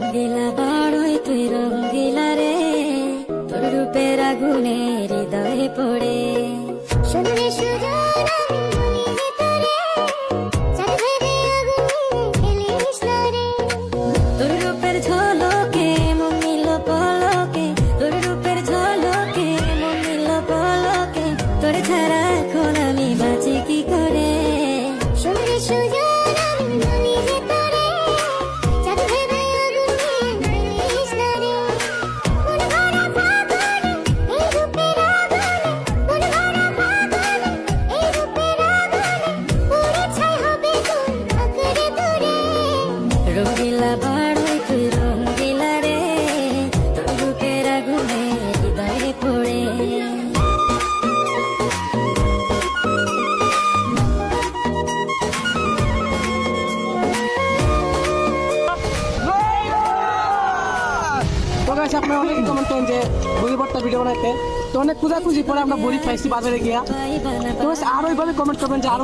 রঙ্গিলা বাড়ই তুই রঙ্গিলা রে, তোর রূপের আগুনে হৃদয়ে পড়ে। শুনলে সুজন আমি বলি যে তোরে, চাঁদ ভেবে আগুনে ফেলিস না রে। তোর রূপের ঝলকে মন নিল পলকে, তোর রূপের ঝলকে মন নিল পলকে, তোর ছাড়া এখন আমি বাঁচি কি করে। শুনলে সুজন আমি বলি যে তোরে, চাঁদ ভেবে আগুনে ফেলিস না রে। মন ভরা ফাগুনে এই রূপের আগুনে, মন ভরা ফাগুনে এই রূপের আগুনে, পুড়ে ছাই হবে কোন আঁকড়ে ধরে। রঙ্গিলা বাড়ই তুই রঙ্গিলা রে, তোর রূপের আগুনে হৃদয়ে পড়ে। তো গাইস আপনারা অনেকে কমেন্ট করেন যে বড়ি ভর্তা ভিডিও বানাইতে, তো অনেক খোঁজাখুঁজি পরে আমরা বড়ি খাইছি বাজারে গিয়া। তো গাইস আরো এইভাবে কমেন্ট করবেন যে আরো